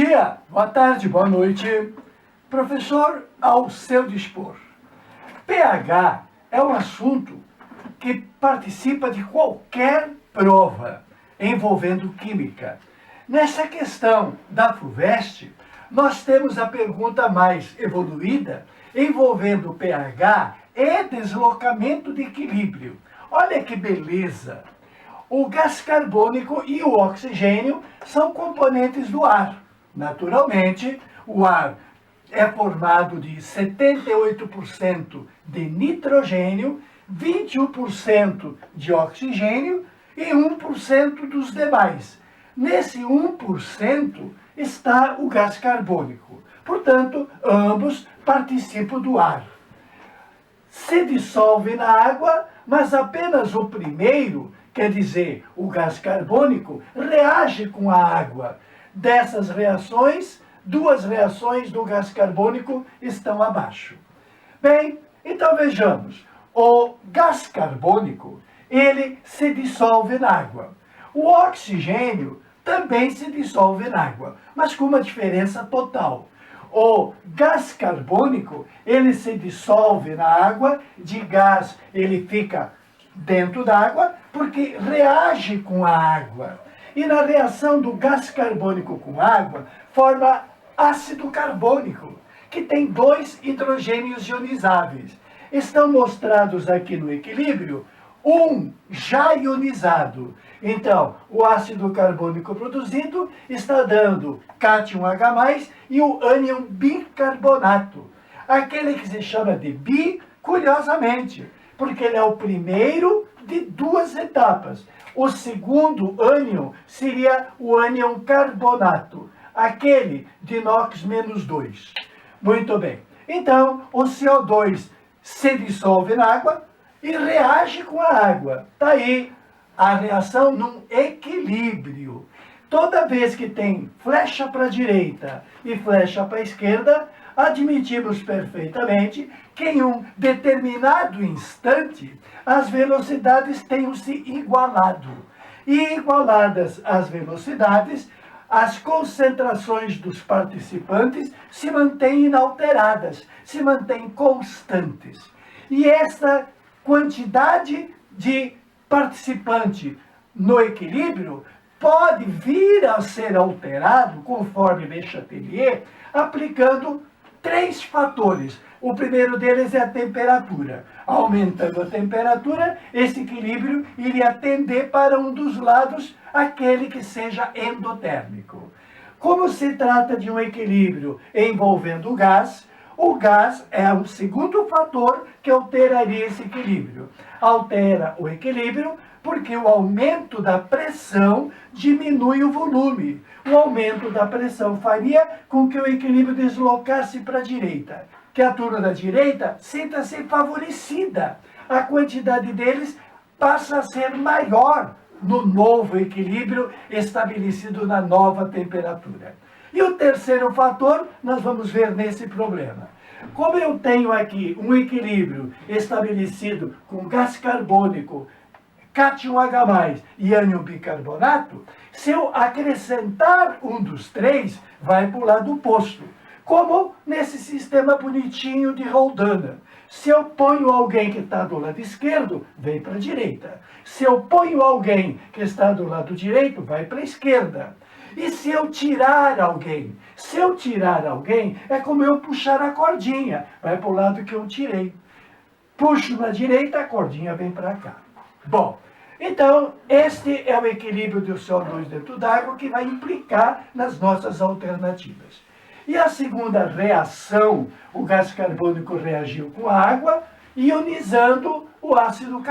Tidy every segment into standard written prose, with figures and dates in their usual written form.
dia, boa tarde, boa noite. Professor, ao seu dispor. pH é um assunto que participa de qualquer prova envolvendo química. Nessa questão da FUVEST, nós temos a pergunta mais evoluída envolvendo pH e deslocamento de equilíbrio. Olha que beleza! O gás carbônico e o oxigênio são componentes do ar. Naturalmente, o ar é formado de 78% de nitrogênio, 21% de oxigênio e 1% dos demais. Nesse 1% está o gás carbônico. Portanto, ambos participam do ar. Se dissolve na água, mas apenas o primeiro, quer dizer, o gás carbônico, reage com a água. Dessas reações, duas reações do gás carbônico estão abaixo. Bem, então vejamos. O gás carbônico, ele se dissolve na água. O oxigênio também se dissolve na água, mas com uma diferença total. O gás carbônico, ele se dissolve na água, de gás ele fica dentro da água, porque reage com a água. E na reação do gás carbônico com água, forma ácido carbônico, que tem 2 hidrogênios ionizáveis. Estão mostrados aqui no equilíbrio, um já ionizado. Então, o ácido carbônico produzido está dando cátion H+, e o ânion bicarbonato. Aquele que se chama de bi, curiosamente, porque ele é o primeiro de 2 etapas. O segundo ânion seria o ânion carbonato, aquele de NOx-2. Muito bem. Então, o CO2 se dissolve na água e reage com a água. Está aí a reação num equilíbrio. Toda vez que tem flecha para a direita e flecha para a esquerda, admitimos perfeitamente que em um determinado instante as velocidades tenham se igualado. E igualadas as velocidades, as concentrações dos participantes se mantêm inalteradas, se mantêm constantes. E essa quantidade de participante no equilíbrio pode vir a ser alterado, conforme Le Chatelier, aplicando 3 fatores. O primeiro deles é a temperatura. Aumentando a temperatura, esse equilíbrio iria tender para um dos lados, aquele que seja endotérmico. Como se trata de um equilíbrio envolvendo o gás é um segundo fator que alteraria esse equilíbrio. Altera o equilíbrio porque o aumento da pressão diminui o volume. O aumento da pressão faria com que o equilíbrio deslocasse para a direita. Que a turma da direita sinta-se favorecida. A quantidade deles passa a ser maior no novo equilíbrio estabelecido na nova temperatura. E o terceiro fator, nós vamos ver nesse problema. Como eu tenho aqui um equilíbrio estabelecido com gás carbônico, cátion H+, e ânion bicarbonato, se eu acrescentar um dos 3, vai para o lado oposto. Como nesse sistema bonitinho de Roldanna. Se eu ponho alguém que está do lado esquerdo, vem para a direita. Se eu ponho alguém que está do lado direito, vai para a esquerda. E se eu tirar alguém? Se eu tirar alguém, é como eu puxar a cordinha. Vai para o lado que eu tirei. Puxo na direita, a cordinha vem para cá. Bom, então, este é o equilíbrio do CO2 dentro d'água que vai implicar nas nossas alternativas. E a segunda reação, o gás carbônico reagiu com a água, ionizando o ácido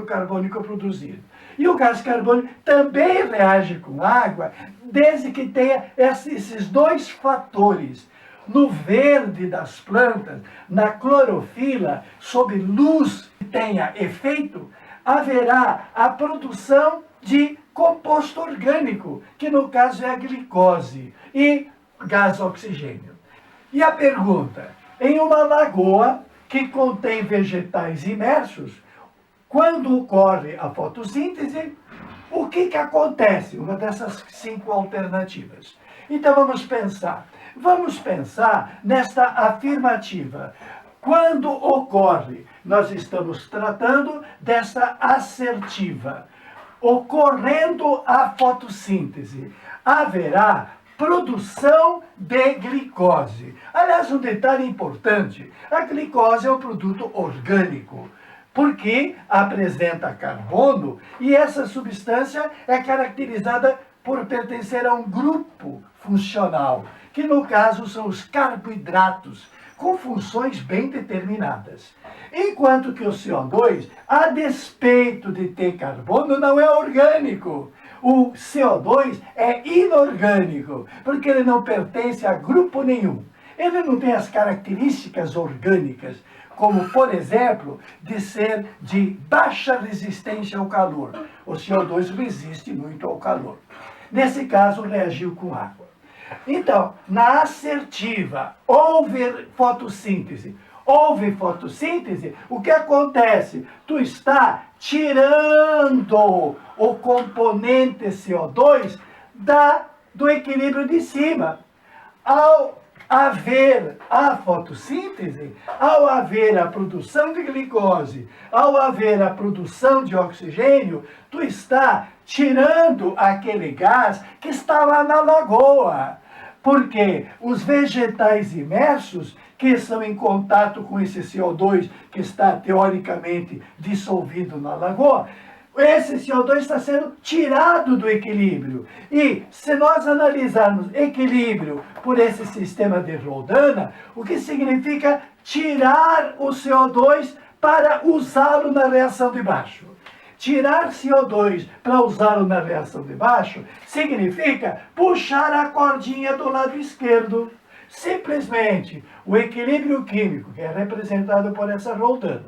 carbônico produzido. E o gás carbônico também reage com a água, desde que tenha esses 2 fatores. No verde das plantas, na clorofila, sob luz que tenha efeito, haverá a produção de composto orgânico, que no caso é a glicose, e gás oxigênio. E a pergunta, em uma lagoa que contém vegetais imersos, quando ocorre a fotossíntese, o que acontece? Uma dessas 5 alternativas. Então vamos pensar. Vamos pensar nesta afirmativa. Quando ocorre, nós estamos tratando dessa assertiva. Ocorrendo a fotossíntese, haverá produção de glicose. Aliás, um detalhe importante, a glicose é um produto orgânico, porque apresenta carbono e essa substância é caracterizada por pertencer a um grupo funcional, que no caso são os carboidratos, com funções bem determinadas. Enquanto que o CO2, a despeito de ter carbono, não é orgânico. O CO2 é inorgânico, porque ele não pertence a grupo nenhum. Ele não tem as características orgânicas, como, por exemplo, de ser de baixa resistência ao calor. O CO2 resiste muito ao calor. Nesse caso, reagiu com água. Então, na assertiva, houve fotossíntese. Houve fotossíntese, o que acontece? Tu está tirando o componente CO2 do equilíbrio de cima. Ao haver a fotossíntese, ao haver a produção de glicose, ao haver a produção de oxigênio, tu está tirando aquele gás que está lá na lagoa. Porque os vegetais imersos, que estão em contato com esse CO2 que está teoricamente dissolvido na lagoa, esse CO2 está sendo tirado do equilíbrio. E se nós analisarmos equilíbrio por esse sistema de Roldan, o que significa tirar o CO2 para usá-lo na reação de baixo. Tirar CO2 para usá-lo na reação de baixo significa puxar a cordinha do lado esquerdo. Simplesmente o equilíbrio químico, que é representado por essa Roldan.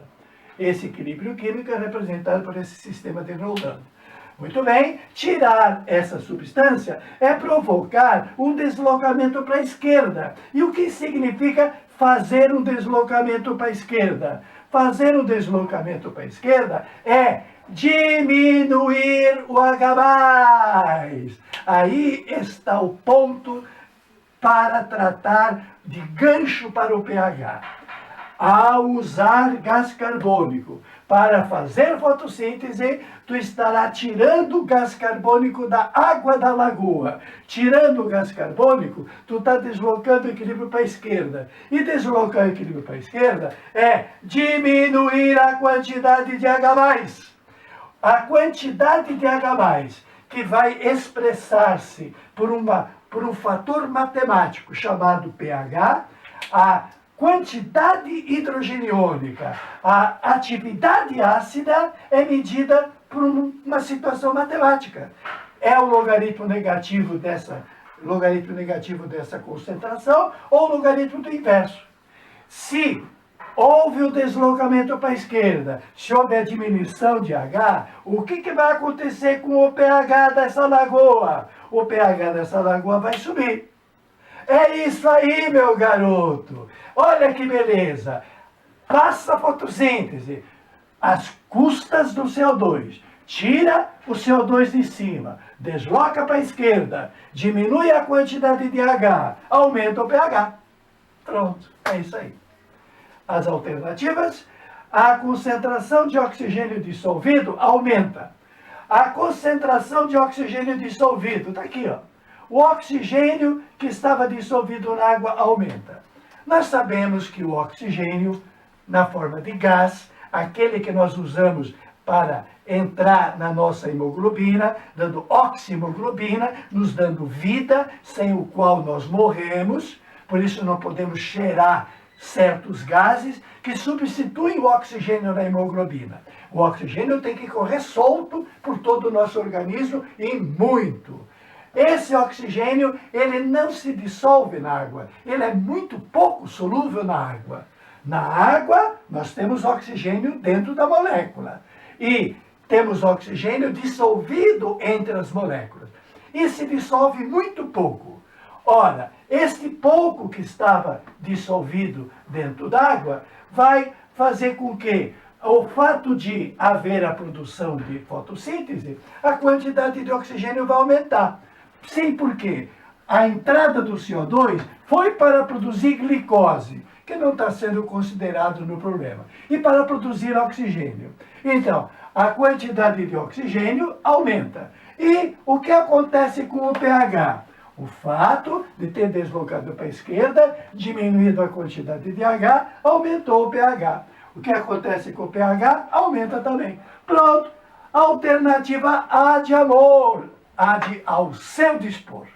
Esse equilíbrio químico é representado por esse sistema de Roldan. Muito bem, tirar essa substância é provocar um deslocamento para a esquerda. E o que significa fazer um deslocamento para a esquerda? Fazer um deslocamento para a esquerda é diminuir o H+. Aí está o ponto para tratar de gancho para o pH. Ao usar gás carbônico para fazer fotossíntese, tu estará tirando o gás carbônico da água da lagoa. Tirando o gás carbônico, tu está deslocando o equilíbrio para a esquerda. E deslocar o equilíbrio para a esquerda é diminuir a quantidade de H+. A quantidade de H+, que vai expressar-se por um fator matemático chamado pH, a quantidade hidrogeniônica, a atividade ácida é medida por uma situação matemática. É o logaritmo negativo dessa concentração ou o logaritmo do inverso. Se houve o deslocamento para a esquerda, se houver diminuição de H, o que vai acontecer com o pH dessa lagoa? O pH dessa lagoa vai subir. É isso aí, meu garoto. Olha que beleza. Faça a fotossíntese às custas do CO2. Tira o CO2 de cima, desloca para a esquerda, diminui a quantidade de H, aumenta o pH. Pronto, é isso aí. As alternativas, a concentração de oxigênio dissolvido aumenta. A concentração de oxigênio dissolvido, está aqui, ó. O oxigênio que estava dissolvido na água aumenta. Nós sabemos que o oxigênio, na forma de gás, aquele que nós usamos para entrar na nossa hemoglobina, dando oxihemoglobina, nos dando vida, sem o qual nós morremos, por isso não podemos cheirar certos gases que substituem o oxigênio na hemoglobina. O oxigênio tem que correr solto por todo o nosso organismo e muito. Esse oxigênio, ele não se dissolve na água, ele é muito pouco solúvel na água. Na água, nós temos oxigênio dentro da molécula e temos oxigênio dissolvido entre as moléculas. E se dissolve muito pouco. Ora, este pouco que estava dissolvido dentro d'água vai fazer com que o fato de haver a produção de fotossíntese, a quantidade de oxigênio vai aumentar. Sim, por quê? A entrada do CO2 foi para produzir glicose, que não está sendo considerado no problema, e para produzir oxigênio. Então, a quantidade de oxigênio aumenta. E o que acontece com o pH? O fato de ter deslocado para a esquerda, diminuído a quantidade de H, aumentou o pH. O que acontece com o pH? Aumenta também. Pronto. Alternativa A de amor. A de ao seu dispor.